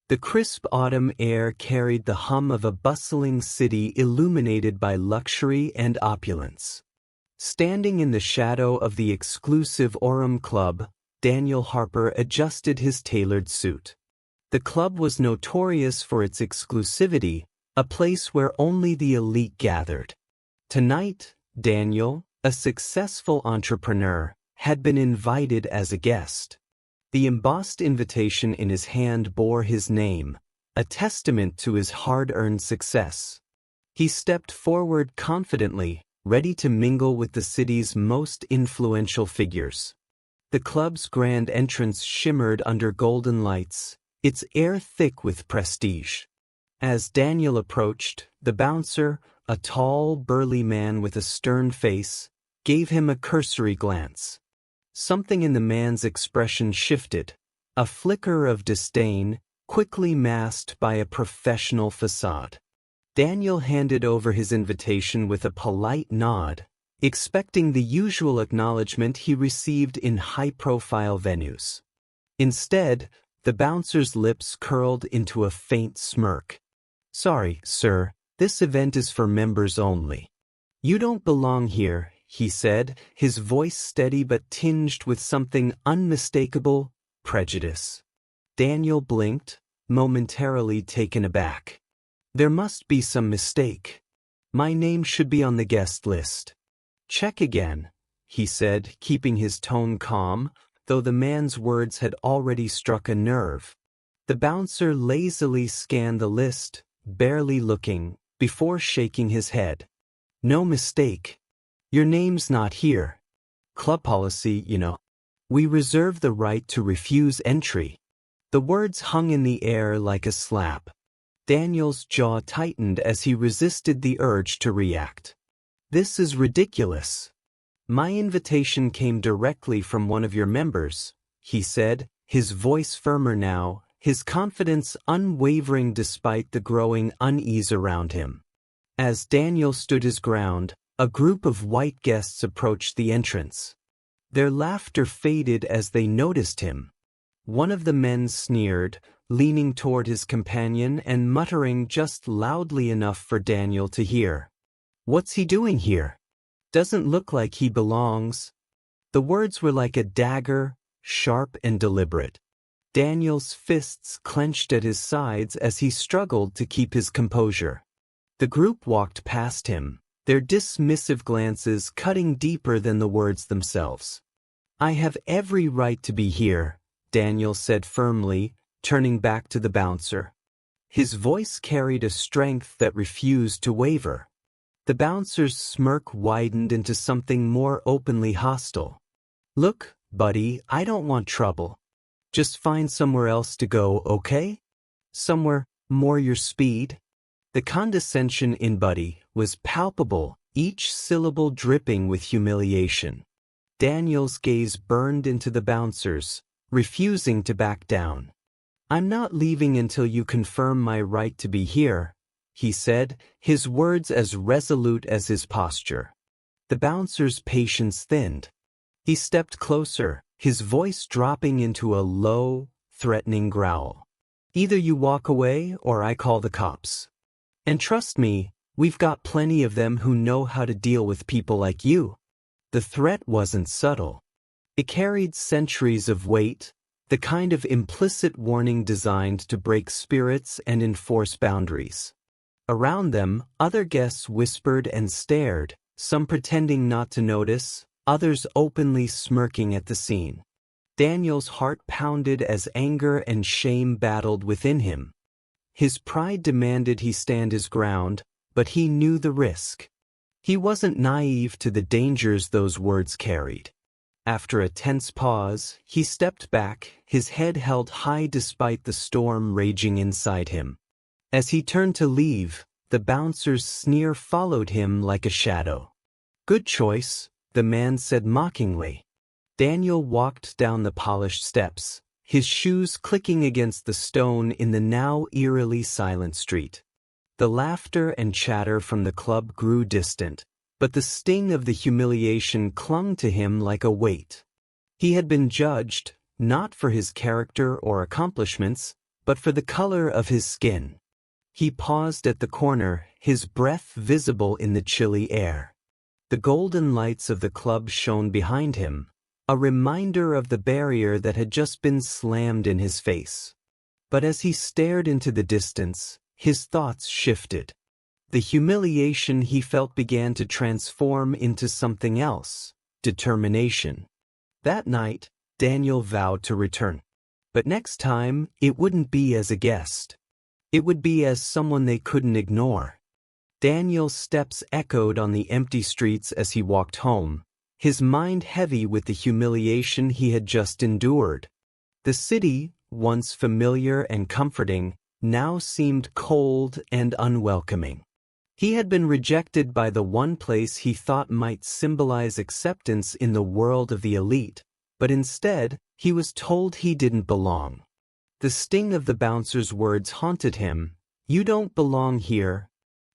The crisp autumn air carried the hum of a bustling city illuminated by luxury and opulence. Standing in the shadow of the exclusive Orem Club, Daniel Harper adjusted his tailored suit. The club was notorious for its exclusivity, a place where only the elite gathered. Tonight, Daniel, a successful entrepreneur, had been invited as a guest. The embossed invitation in his hand bore his name, a testament to his hard-earned success. He stepped forward confidently, ready to mingle with the city's most influential figures. The club's grand entrance shimmered under golden lights, its air thick with prestige. As Daniel approached, the bouncer, a tall, burly man with a stern face, gave him a cursory glance. Something in the man's expression shifted, a flicker of disdain, quickly masked by a professional facade. Daniel handed over his invitation with a polite nod, expecting the usual acknowledgement he received in high-profile venues. Instead, the bouncer's lips curled into a faint smirk. "Sorry, sir, this event is for members only. You don't belong here," he said, his voice steady but tinged with something unmistakable: prejudice. Daniel blinked, momentarily taken aback. "There must be some mistake. My name should be on the guest list." "Check again," he said, keeping his tone calm, though the man's words had already struck a nerve. The bouncer lazily scanned the list, barely looking, before shaking his head. "No mistake. Your name's not here. Club policy, you know. We reserve the right to refuse entry." The words hung in the air like a slap. Daniel's jaw tightened as he resisted the urge to react. "This is ridiculous. My invitation came directly from one of your members," he said, his voice firmer now, his confidence unwavering despite the growing unease around him. As Daniel stood his ground, a group of white guests approached the entrance. Their laughter faded as they noticed him. One of the men sneered, leaning toward his companion and muttering just loudly enough for Daniel to hear. "What's he doing here? Doesn't look like he belongs." The words were like a dagger, sharp and deliberate. Daniel's fists clenched at his sides as he struggled to keep his composure. The group walked past him, their dismissive glances cutting deeper than the words themselves. "I have every right to be here," Daniel said firmly, turning back to the bouncer. His voice carried a strength that refused to waver. The bouncer's smirk widened into something more openly hostile. "Look, buddy, I don't want trouble. Just find somewhere else to go, okay? Somewhere more your speed." The condescension in "buddy" was palpable, each syllable dripping with humiliation. Daniel's gaze burned into the bouncer's, refusing to back down. "I'm not leaving until you confirm my right to be here," he said, his words as resolute as his posture. The bouncer's patience thinned. He stepped closer, his voice dropping into a low, threatening growl. "Either you walk away or I call the cops. And trust me, we've got plenty of them who know how to deal with people like you." The threat wasn't subtle. It carried centuries of weight, the kind of implicit warning designed to break spirits and enforce boundaries. Around them, other guests whispered and stared, some pretending not to notice, others openly smirking at the scene. Daniel's heart pounded as anger and shame battled within him. His pride demanded he stand his ground, but he knew the risk. He wasn't naive to the dangers those words carried. After a tense pause, he stepped back, his head held high despite the storm raging inside him. As he turned to leave, the bouncer's sneer followed him like a shadow. "Good choice," the man said mockingly. Daniel walked down the polished steps, his shoes clicking against the stone in the now eerily silent street. The laughter and chatter from the club grew distant, but the sting of the humiliation clung to him like a weight. He had been judged, not for his character or accomplishments, but for the color of his skin. He paused at the corner, his breath visible in the chilly air. The golden lights of the club shone behind him, a reminder of the barrier that had just been slammed in his face. But as he stared into the distance, his thoughts shifted. The humiliation he felt began to transform into something else: determination. That night, Daniel vowed to return. But next time, it wouldn't be as a guest. It would be as someone they couldn't ignore. Daniel's steps echoed on the empty streets as he walked home, his mind heavy with the humiliation he had just endured. The city, once familiar and comforting, now seemed cold and unwelcoming. He had been rejected by the one place he thought might symbolize acceptance in the world of the elite, but instead, he was told he didn't belong. The sting of the bouncer's words haunted him. "You don't belong here."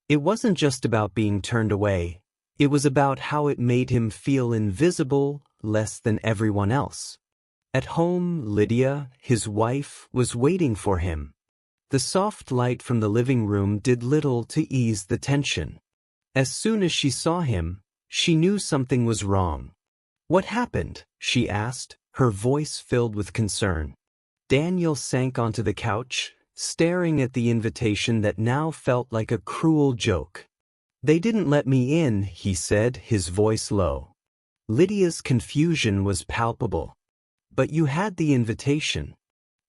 It wasn't just about being turned away. It was about how it made him feel invisible, less than everyone else. At home, Lydia, his wife, was waiting for him. The soft light from the living room did little to ease the tension. As soon as she saw him, she knew something was wrong. "What happened?" she asked, her voice filled with concern. Daniel sank onto the couch, staring at the invitation that now felt like a cruel joke. "They didn't let me in," he said, his voice low. Lydia's confusion was palpable. "But you had the invitation.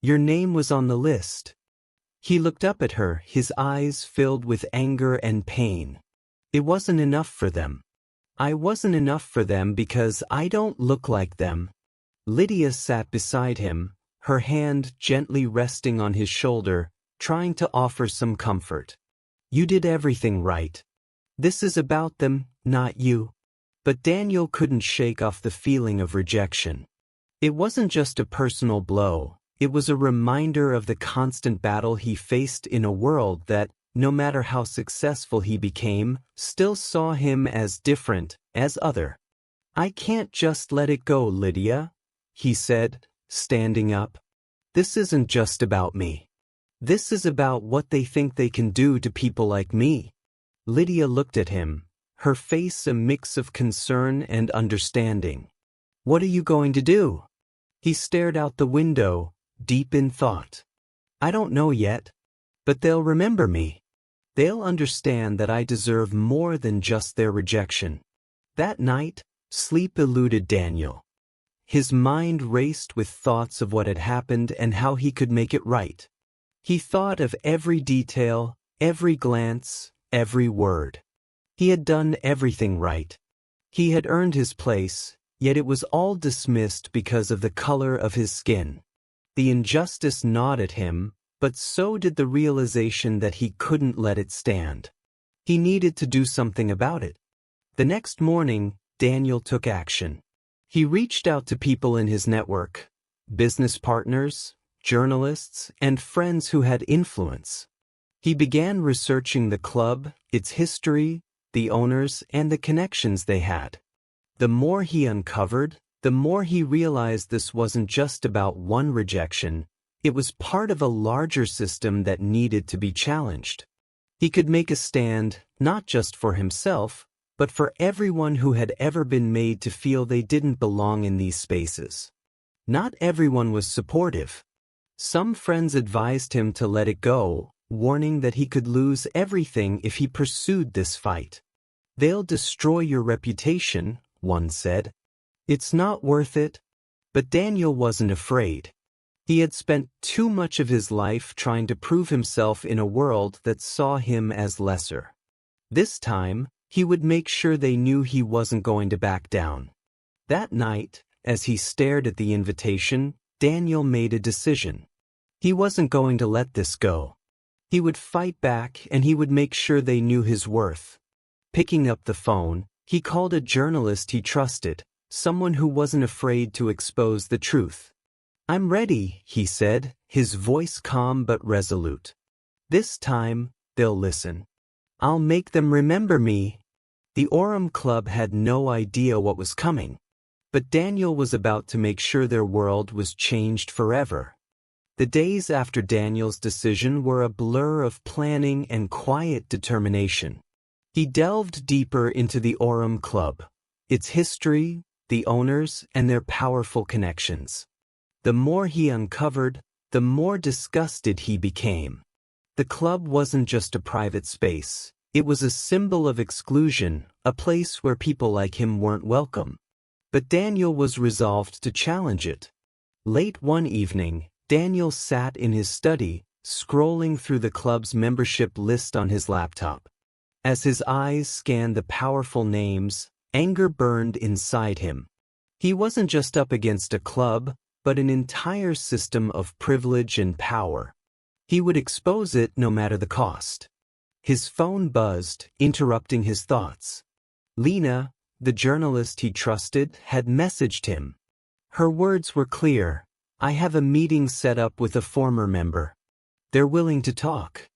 Your name was on the list." He looked up at her, his eyes filled with anger and pain. "It wasn't enough for them. I wasn't enough for them because I don't look like them." Lydia sat beside him, her hand gently resting on his shoulder, trying to offer some comfort. "You did everything right. This is about them, not you." But Daniel couldn't shake off the feeling of rejection. It wasn't just a personal blow, it was a reminder of the constant battle he faced in a world that, no matter how successful he became, still saw him as different, as other. "I can't just let it go, Lydia," he said, standing up. "This isn't just about me. This is about what they think they can do to people like me." Lydia looked at him, her face a mix of concern and understanding. "What are you going to do?" He stared out the window, deep in thought. "I don't know yet. But they'll remember me. They'll understand that I deserve more than just their rejection." That night, sleep eluded Daniel. His mind raced with thoughts of what had happened and how he could make it right. He thought of every detail, every glance, every word. He had done everything right. He had earned his place, yet it was all dismissed because of the color of his skin. The injustice gnawed at him, but so did the realization that he couldn't let it stand. He needed to do something about it. The next morning, Daniel took action. He reached out to people in his network, business partners, journalists, and friends who had influence. He began researching the club, its history, the owners, and the connections they had. The more he uncovered, the more he realized this wasn't just about one rejection, it was part of a larger system that needed to be challenged. He could make a stand, not just for himself, but for everyone who had ever been made to feel they didn't belong in these spaces. Not everyone was supportive. Some friends advised him to let it go, warning that he could lose everything if he pursued this fight. "They'll destroy your reputation," one said. "It's not worth it." But Daniel wasn't afraid. He had spent too much of his life trying to prove himself in a world that saw him as lesser. This time, he would make sure they knew he wasn't going to back down. That night, as he stared at the invitation, Daniel made a decision. He wasn't going to let this go. He would fight back and he would make sure they knew his worth. Picking up the phone, he called a journalist he trusted, someone who wasn't afraid to expose the truth. "I'm ready," he said, his voice calm but resolute. "This time, they'll listen. I'll make them remember me." The Orem Club had no idea what was coming. But Daniel was about to make sure their world was changed forever. The days after Daniel's decision were a blur of planning and quiet determination. He delved deeper into the Orem Club, its history, the owners, and their powerful connections. The more he uncovered, the more disgusted he became. The club wasn't just a private space, it was a symbol of exclusion, a place where people like him weren't welcome. But Daniel was resolved to challenge it. Late one evening, Daniel sat in his study, scrolling through the club's membership list on his laptop. As his eyes scanned the powerful names, anger burned inside him. He wasn't just up against a club, but an entire system of privilege and power. He would expose it no matter the cost. His phone buzzed, interrupting his thoughts. Lena, the journalist he trusted, had messaged him. Her words were clear. "I have a meeting set up with a former member. They're willing to talk.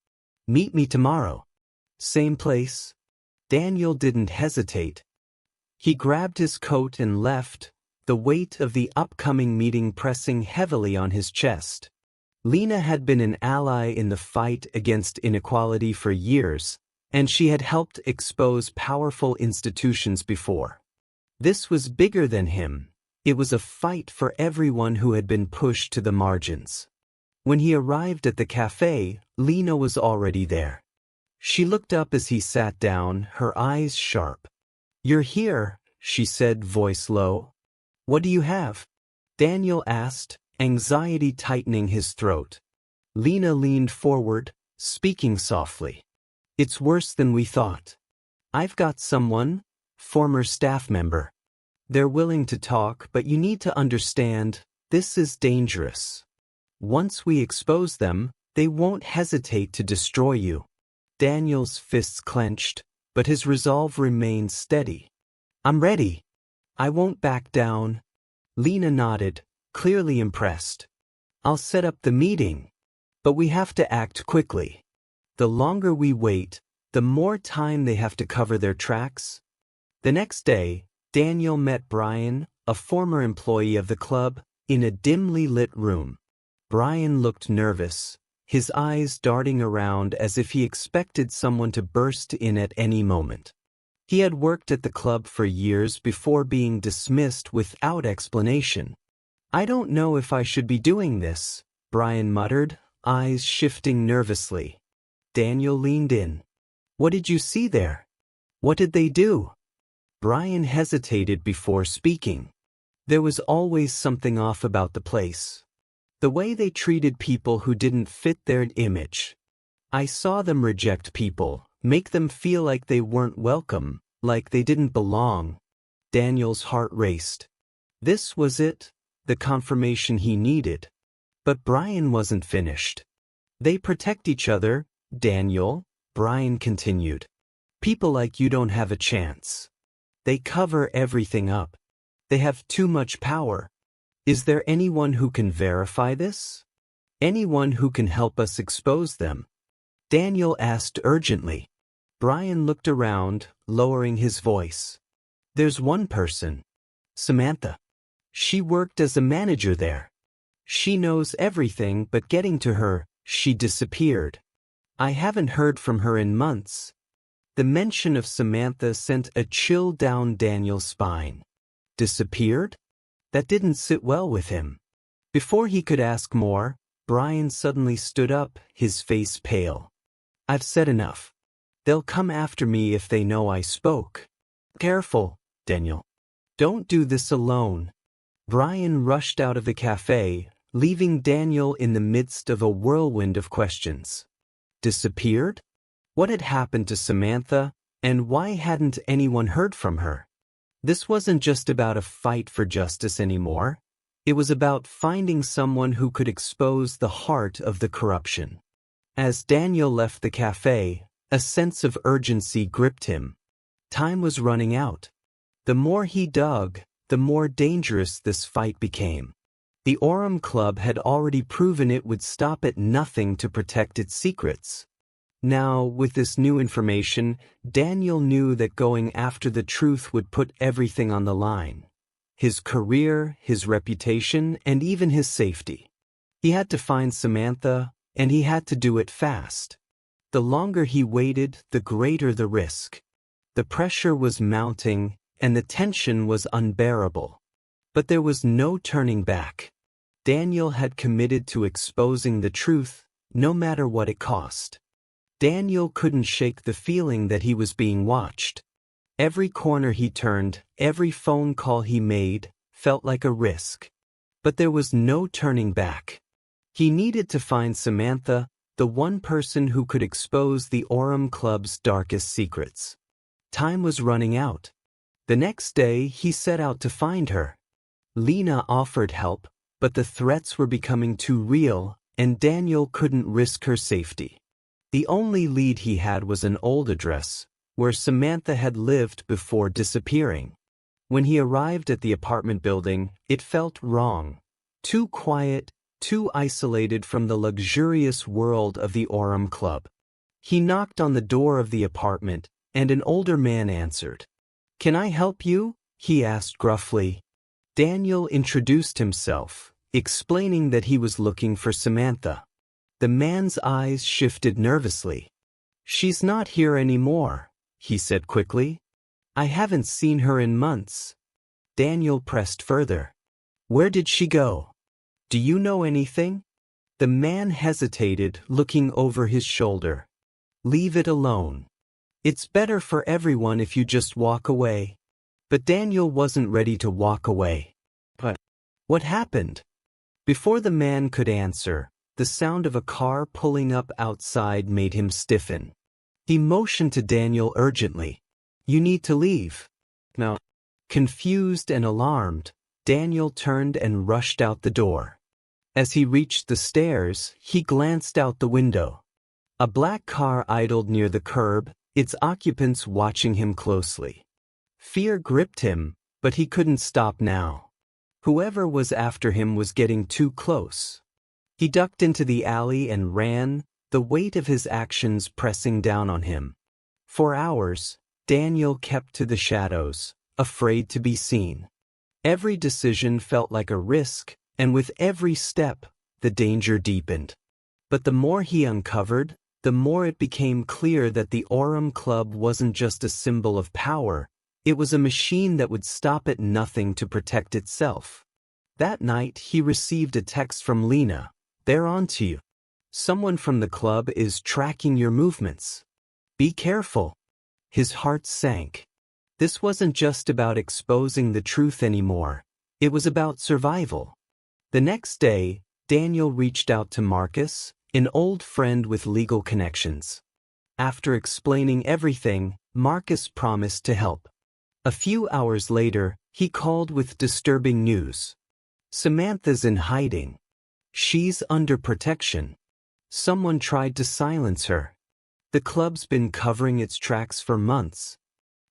Meet me tomorrow. Same place." Daniel didn't hesitate. He grabbed his coat and left, the weight of the upcoming meeting pressing heavily on his chest. Lena had been an ally in the fight against inequality for years, and she had helped expose powerful institutions before. This was bigger than him. It was a fight for everyone who had been pushed to the margins. When he arrived at the cafe, Lena was already there. She looked up as he sat down, her eyes sharp. "You're here," she said, voice low. "What do you have?" Daniel asked, anxiety tightening his throat. Lena leaned forward, speaking softly. "It's worse than we thought. I've got someone, former staff member. They're willing to talk, but you need to understand, this is dangerous. Once we expose them, they won't hesitate to destroy you." Daniel's fists clenched, but his resolve remained steady. "I'm ready. I won't back down." Lena nodded, clearly impressed. "I'll set up the meeting. But we have to act quickly. The longer we wait, the more time they have to cover their tracks." The next day, Daniel met Brian, a former employee of the club, in a dimly lit room. Brian looked nervous, his eyes darting around as if he expected someone to burst in at any moment. He had worked at the club for years before being dismissed without explanation. "I don't know if I should be doing this," Brian muttered, eyes shifting nervously. Daniel leaned in. "What did you see there? What did they do?" Brian hesitated before speaking. There was always something off about the place. The way they treated people who didn't fit their image. "I saw them reject people, make them feel like they weren't welcome, like they didn't belong." Daniel's heart raced. This was it, the confirmation he needed. But Brian wasn't finished. "They protect each other, Daniel," Brian continued. "People like you don't have a chance. They cover everything up. They have too much power. Is there anyone who can verify this? Anyone who can help us expose them?" Daniel asked urgently. Brian looked around, lowering his voice. "There's one person. Samantha. She worked as a manager there. She knows everything, but getting to her, she disappeared. I haven't heard from her in months." The mention of Samantha sent a chill down Daniel's spine. Disappeared? That didn't sit well with him. Before he could ask more, Brian suddenly stood up, his face pale. "I've said enough. They'll come after me if they know I spoke. Careful, Daniel. Don't do this alone." Brian rushed out of the cafe, leaving Daniel in the midst of a whirlwind of questions. Disappeared? What had happened to Samantha, and why hadn't anyone heard from her? This wasn't just about a fight for justice anymore. It was about finding someone who could expose the heart of the corruption. As Daniel left the cafe, a sense of urgency gripped him. Time was running out. The more he dug, the more dangerous this fight became. The Orem Club had already proven it would stop at nothing to protect its secrets. Now, with this new information, Daniel knew that going after the truth would put everything on the line. His career, his reputation, and even his safety. He had to find Samantha, and he had to do it fast. The longer he waited, the greater the risk. The pressure was mounting, and the tension was unbearable. But there was no turning back. Daniel had committed to exposing the truth, no matter what it cost. Daniel couldn't shake the feeling that he was being watched. Every corner he turned, every phone call he made, felt like a risk. But there was no turning back. He needed to find Samantha, the one person who could expose the Orem Club's darkest secrets. Time was running out. The next day, he set out to find her. Lena offered help, but the threats were becoming too real, and Daniel couldn't risk her safety. The only lead he had was an old address, where Samantha had lived before disappearing. When he arrived at the apartment building, it felt wrong. Too quiet, too isolated from the luxurious world of the Orem Club. He knocked on the door of the apartment, and an older man answered. "Can I help you?" he asked gruffly. Daniel introduced himself, explaining that he was looking for Samantha. The man's eyes shifted nervously. "She's not here anymore," he said quickly. "I haven't seen her in months." Daniel pressed further. "Where did she go? Do you know anything?" The man hesitated, looking over his shoulder. "Leave it alone. It's better for everyone if you just walk away." But Daniel wasn't ready to walk away. "But what happened?" Before the man could answer, the sound of a car pulling up outside made him stiffen. He motioned to Daniel urgently. "You need to leave." "No." Confused and alarmed, Daniel turned and rushed out the door. As he reached the stairs, he glanced out the window. A black car idled near the curb, its occupants watching him closely. Fear gripped him, but he couldn't stop now. Whoever was after him was getting too close. He ducked into the alley and ran, the weight of his actions pressing down on him. For hours, Daniel kept to the shadows, afraid to be seen. Every decision felt like a risk, and with every step, the danger deepened. But the more he uncovered, the more it became clear that the Orem Club wasn't just a symbol of power, it was a machine that would stop at nothing to protect itself. That night, he received a text from Lena. "They're on to you. Someone from the club is tracking your movements. Be careful." His heart sank. This wasn't just about exposing the truth anymore. It was about survival. The next day, Daniel reached out to Marcus, an old friend with legal connections. After explaining everything, Marcus promised to help. A few hours later, he called with disturbing news. "Samantha's in hiding. She's under protection. Someone tried to silence her. The club's been covering its tracks for months."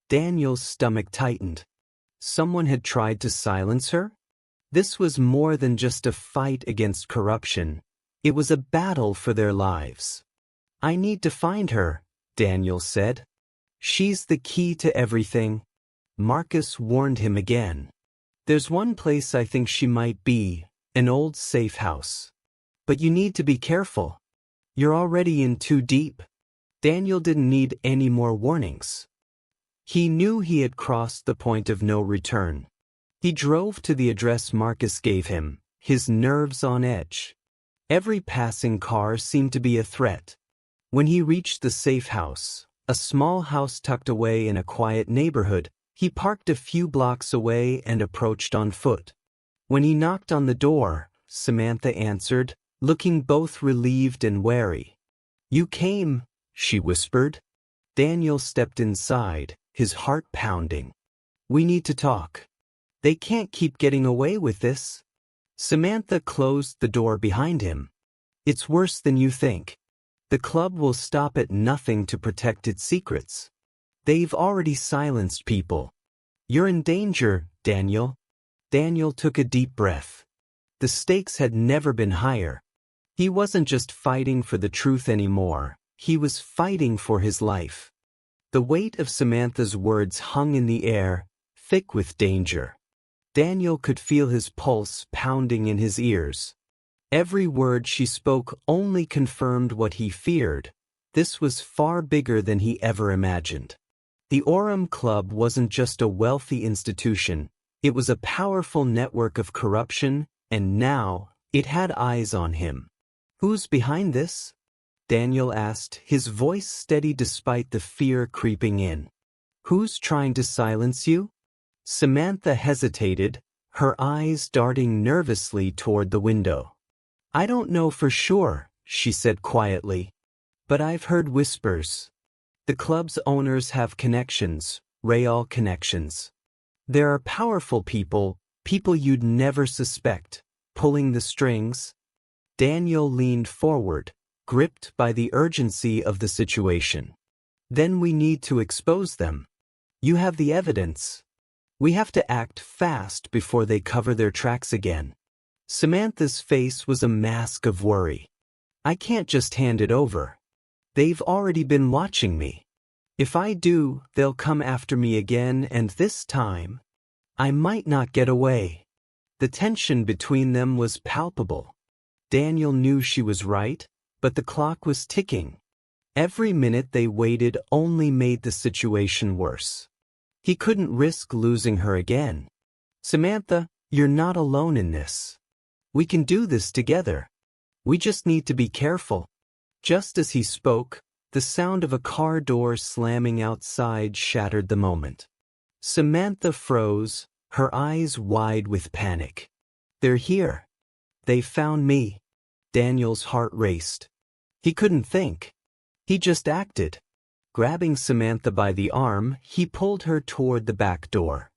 Daniel's stomach tightened. Someone had tried to silence her? This was more than just a fight against corruption. It was a battle for their lives. "I need to find her," Daniel said. "She's the key to everything." Marcus warned him again. "There's one place I think she might be, an old safe house. But you need to be careful. You're already in too deep." Daniel didn't need any more warnings. He knew he had crossed the point of no return. He drove to the address Marcus gave him, his nerves on edge. Every passing car seemed to be a threat. When he reached the safe house, a small house tucked away in a quiet neighborhood, he parked a few blocks away and approached on foot. When he knocked on the door, Samantha answered, looking both relieved and wary. "You came," she whispered. Daniel stepped inside, his heart pounding. "We need to talk. They can't keep getting away with this." Samantha closed the door behind him. "It's worse than you think. The club will stop at nothing to protect its secrets. They've already silenced people. You're in danger, Daniel." Daniel took a deep breath. The stakes had never been higher. He wasn't just fighting for the truth anymore. He was fighting for his life. The weight of Samantha's words hung in the air, thick with danger. Daniel could feel his pulse pounding in his ears. Every word she spoke only confirmed what he feared. This was far bigger than he ever imagined. The Orem Club wasn't just a wealthy institution, it was a powerful network of corruption, and now, it had eyes on him. "Who's behind this?" Daniel asked, his voice steady despite the fear creeping in. "Who's trying to silence you?" Samantha hesitated, her eyes darting nervously toward the window. "I don't know for sure," she said quietly. "But I've heard whispers. The club's owners have connections, real connections. There are powerful people, people you'd never suspect, pulling the strings." Daniel leaned forward, gripped by the urgency of the situation. "Then we need to expose them. You have the evidence. We have to act fast before they cover their tracks again." Samantha's face was a mask of worry. "I can't just hand it over. They've already been watching me. If I do, they'll come after me again, and this time, I might not get away." The tension between them was palpable. Daniel knew she was right, but the clock was ticking. Every minute they waited only made the situation worse. He couldn't risk losing her again. "Samantha, you're not alone in this. We can do this together. We just need to be careful." Just as he spoke, the sound of a car door slamming outside shattered the moment. Samantha froze, her eyes wide with panic. "They're here. They found me." Daniel's heart raced. He couldn't think. He just acted. Grabbing Samantha by the arm, he pulled her toward the back door.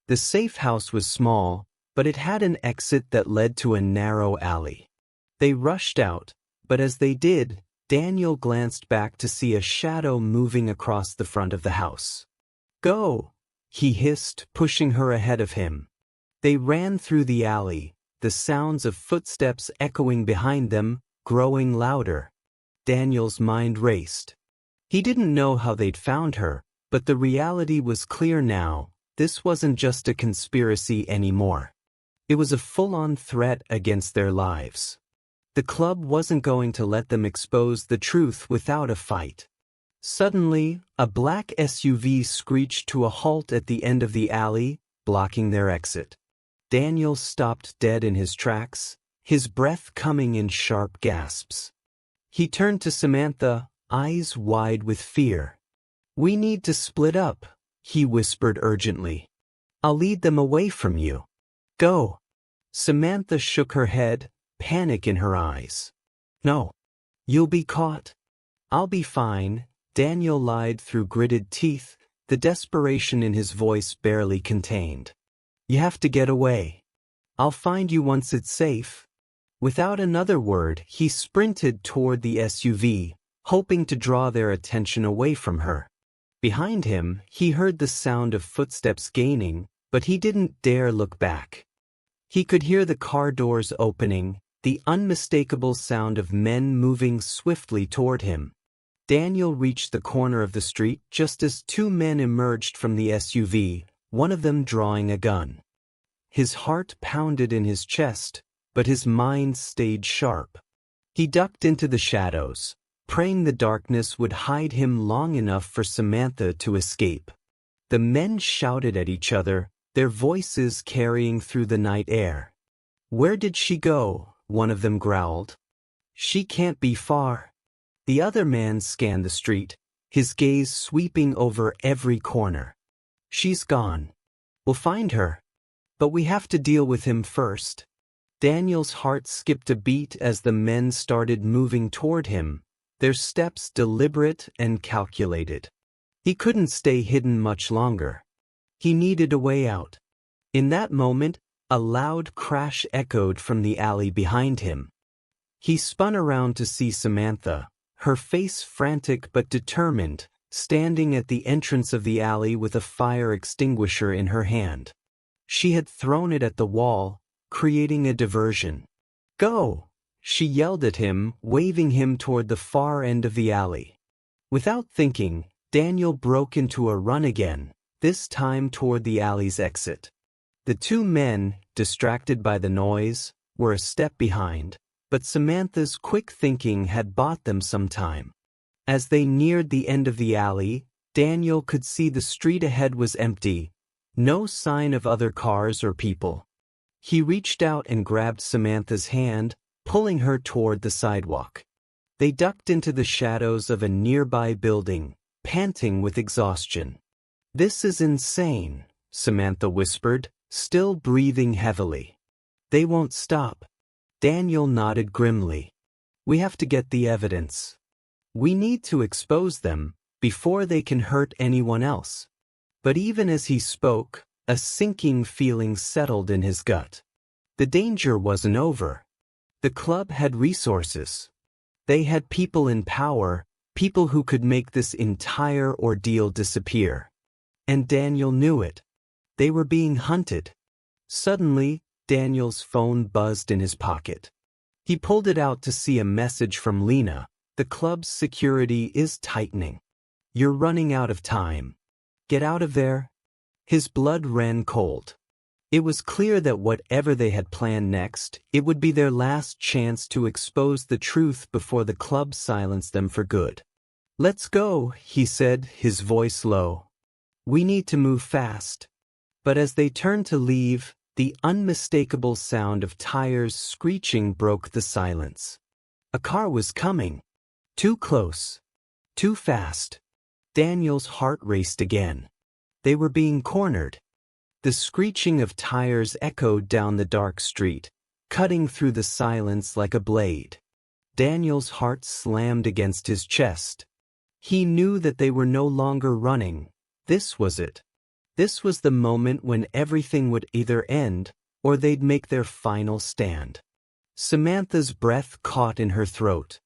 The safe house was small, but it had an exit that led to a narrow alley. They rushed out, but as they did, Daniel glanced back to see a shadow moving across the front of the house. "Go!" he hissed, pushing her ahead of him. They ran through the alley, the sounds of footsteps echoing behind them, growing louder. Daniel's mind raced. He didn't know how they'd found her, but the reality was clear now. This wasn't just a conspiracy anymore. It was a full-on threat against their lives. The club wasn't going to let them expose the truth without a fight. Suddenly, a black SUV screeched to a halt at the end of the alley, blocking their exit. Daniel stopped dead in his tracks, his breath coming in sharp gasps. He turned to Samantha, eyes wide with fear. "We need to split up," he whispered urgently. "I'll lead them away from you. Go." Samantha shook her head, panic in her eyes. "No. You'll be caught." "I'll be fine," Daniel lied through gritted teeth, the desperation in his voice barely contained. "You have to get away. I'll find you once it's safe." Without another word, he sprinted toward the SUV, hoping to draw their attention away from her. Behind him, he heard the sound of footsteps gaining, but he didn't dare look back. He could hear the car doors opening, the unmistakable sound of men moving swiftly toward him. Daniel reached the corner of the street just as two men emerged from the SUV, one of them drawing a gun. His heart pounded in his chest, but his mind stayed sharp. He ducked into the shadows, praying the darkness would hide him long enough for Samantha to escape. The men shouted at each other, their voices carrying through the night air. "Where did she go?" one of them growled. "She can't be far." The other man scanned the street, his gaze sweeping over every corner. "She's gone. We'll find her. But we have to deal with him first." Daniel's heart skipped a beat as the men started moving toward him, their steps deliberate and calculated. He couldn't stay hidden much longer. He needed a way out. In that moment, a loud crash echoed from the alley behind him. He spun around to see Samantha, her face frantic but determined, standing at the entrance of the alley with a fire extinguisher in her hand. She had thrown it at the wall, creating a diversion. "Go!" she yelled at him, waving him toward the far end of the alley. Without thinking, Daniel broke into a run again, this time toward the alley's exit. The two men, distracted by the noise, were a step behind, But Samantha's quick thinking had bought them some time. As they neared the end of the alley, Daniel could see the street ahead was empty, no sign of other cars or people. He reached out and grabbed Samantha's hand, pulling her toward the sidewalk. They ducked into the shadows of a nearby building, panting with exhaustion. "This is insane," Samantha whispered, still breathing heavily. "They won't stop." Daniel nodded grimly. "We have to get the evidence. We need to expose them before they can hurt anyone else." But even as he spoke, a sinking feeling settled in his gut. The danger wasn't over. The club had resources. They had people in power, people who could make this entire ordeal disappear. And Daniel knew it. They were being hunted. Suddenly, Daniel's phone buzzed in his pocket. He pulled it out to see a message from Lena. "The club's security is tightening. You're running out of time. Get out of there." His blood ran cold. It was clear that whatever they had planned next, it would be their last chance to expose the truth before the club silenced them for good. "Let's go," he said, his voice low. "We need to move fast." But as they turned to leave, the unmistakable sound of tires screeching broke the silence. A car was coming. Too close. Too fast. Daniel's heart raced again. They were being cornered. The screeching of tires echoed down the dark street, cutting through the silence like a blade. Daniel's heart slammed against his chest. He knew that they were no longer running. This was it. This was the moment when everything would either end, or they'd make their final stand. Samantha's breath caught in her throat.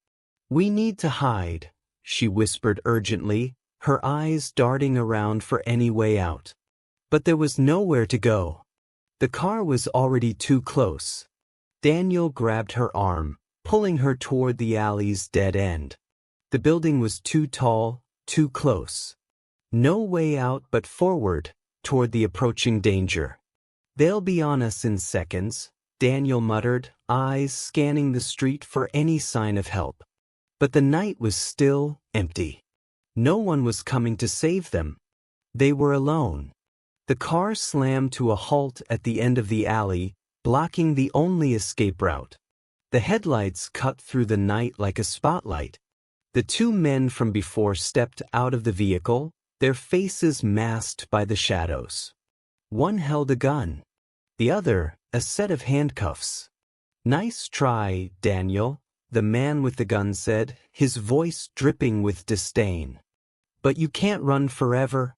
"We need to hide," she whispered urgently, her eyes darting around for any way out. But there was nowhere to go. The car was already too close. Daniel grabbed her arm, pulling her toward the alley's dead end. The building was too tall, too close. No way out but forward, toward the approaching danger. "They'll be on us in seconds," Daniel muttered, eyes scanning the street for any sign of help. But the night was still empty. No one was coming to save them. They were alone. The car slammed to a halt at the end of the alley, blocking the only escape route. The headlights cut through the night like a spotlight. The two men from before stepped out of the vehicle, their faces masked by the shadows. One held a gun. The other, a set of handcuffs. "Nice try, Daniel," the man with the gun said, his voice dripping with disdain. "But you can't run forever."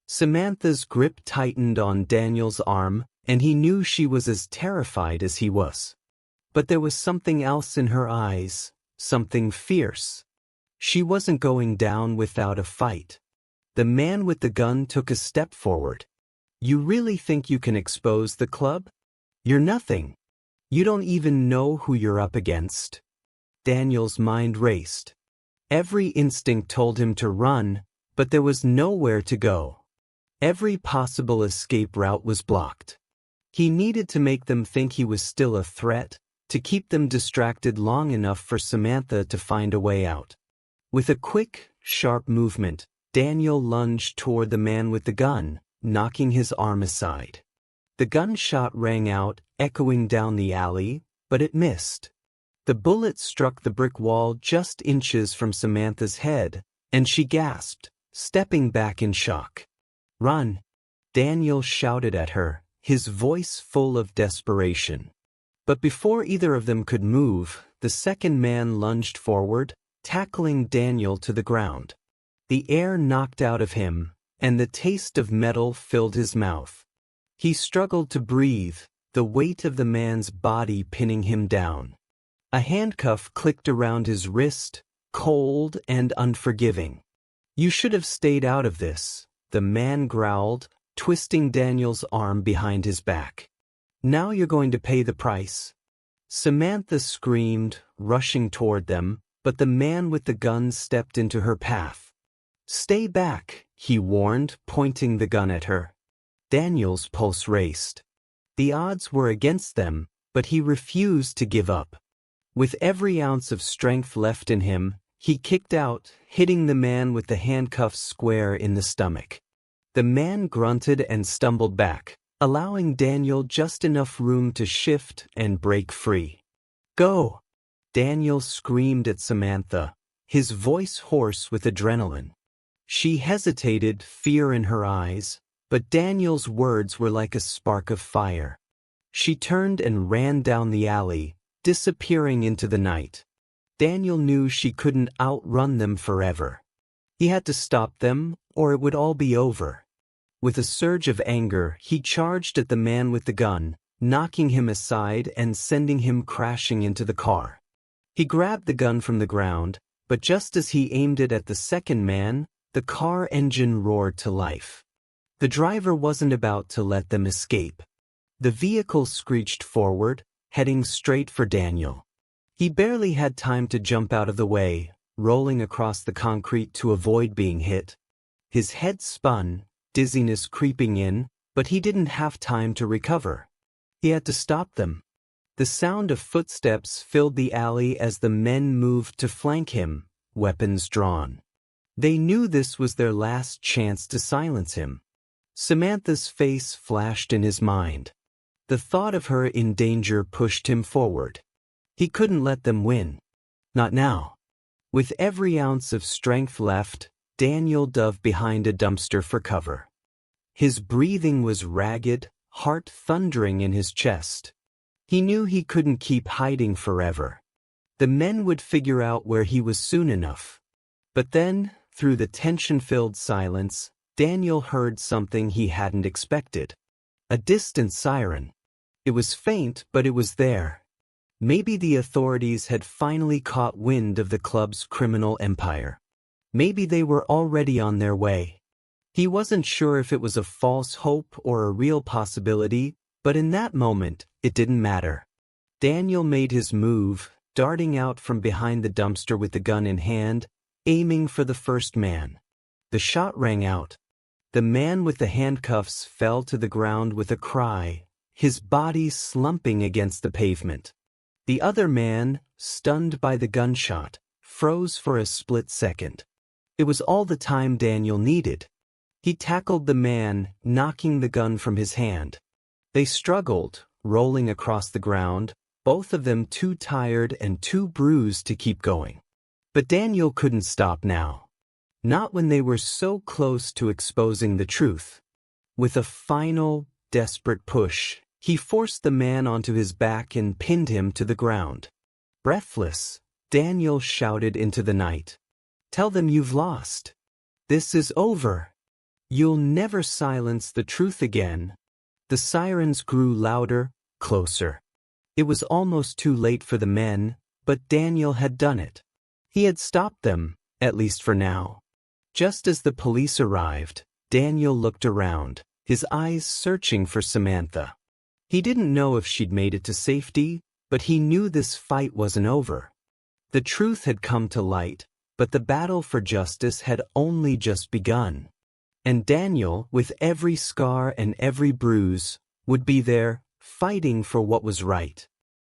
Samantha's grip tightened on Daniel's arm, and he knew she was as terrified as he was. But there was something else in her eyes, something fierce. She wasn't going down without a fight. The man with the gun took a step forward. "You really think you can expose the club? You're nothing. You don't even know who you're up against." Daniel's mind raced. Every instinct told him to run, but there was nowhere to go. Every possible escape route was blocked. He needed to make them think he was still a threat, to keep them distracted long enough for Samantha to find a way out. With a quick, sharp movement, Daniel lunged toward the man with the gun, knocking his arm aside. The gunshot rang out, echoing down the alley, but it missed. The bullet struck the brick wall just inches from Samantha's head, and she gasped, stepping back in shock. "Run!" Daniel shouted at her, his voice full of desperation. But before either of them could move, the second man lunged forward, tackling Daniel to the ground. The air knocked out of him, and the taste of metal filled his mouth. He struggled to breathe, the weight of the man's body pinning him down. A handcuff clicked around his wrist, cold and unforgiving. "You should have stayed out of this," the man growled, twisting Daniel's arm behind his back. "Now you're going to pay the price." Samantha screamed, rushing toward them, but the man with the gun stepped into her path. "Stay back," he warned, pointing the gun at her. Daniel's pulse raced. The odds were against them, but he refused to give up. With every ounce of strength left in him, he kicked out, hitting the man with the handcuffs square in the stomach. The man grunted and stumbled back, allowing Daniel just enough room to shift and break free. "Go!" Daniel screamed at Samantha, his voice hoarse with adrenaline. She hesitated, fear in her eyes, but Daniel's words were like a spark of fire. She turned and ran down the alley, disappearing into the night. Daniel knew she couldn't outrun them forever. He had to stop them, or it would all be over. With a surge of anger, he charged at the man with the gun, knocking him aside and sending him crashing into the car. He grabbed the gun from the ground, but just as he aimed it at the second man, the car engine roared to life. The driver wasn't about to let them escape. The vehicle screeched forward, heading straight for Daniel. He barely had time to jump out of the way, rolling across the concrete to avoid being hit. His head spun, dizziness creeping in, but he didn't have time to recover. He had to stop them. The sound of footsteps filled the alley as the men moved to flank him, weapons drawn. They knew this was their last chance to silence him. Samantha's face flashed in his mind. The thought of her in danger pushed him forward. He couldn't let them win. Not now. With every ounce of strength left, Daniel dove behind a dumpster for cover. His breathing was ragged, heart thundering in his chest. He knew he couldn't keep hiding forever. The men would figure out where he was soon enough. But then, through the tension-filled silence, Daniel heard something he hadn't expected. A distant siren. It was faint, but it was there. Maybe the authorities had finally caught wind of the club's criminal empire. Maybe they were already on their way. He wasn't sure if it was a false hope or a real possibility, but in that moment, it didn't matter. Daniel made his move, darting out from behind the dumpster with the gun in hand, aiming for the first man. The shot rang out. The man with the handcuffs fell to the ground with a cry, his body slumping against the pavement. The other man, stunned by the gunshot, froze for a split second. It was all the time Daniel needed. He tackled the man, knocking the gun from his hand. They struggled, rolling across the ground, both of them too tired and too bruised to keep going. But Daniel couldn't stop now. Not when they were so close to exposing the truth. With a final, desperate push, he forced the man onto his back and pinned him to the ground. Breathless, Daniel shouted into the night. "Tell them you've lost. This is over. You'll never silence the truth again." The sirens grew louder, closer. It was almost too late for the men, but Daniel had done it. He had stopped them, at least for now. Just as the police arrived, Daniel looked around, his eyes searching for Samantha. He didn't know if she'd made it to safety, but he knew this fight wasn't over. The truth had come to light, but the battle for justice had only just begun. And Daniel, with every scar and every bruise, would be there, fighting for what was right.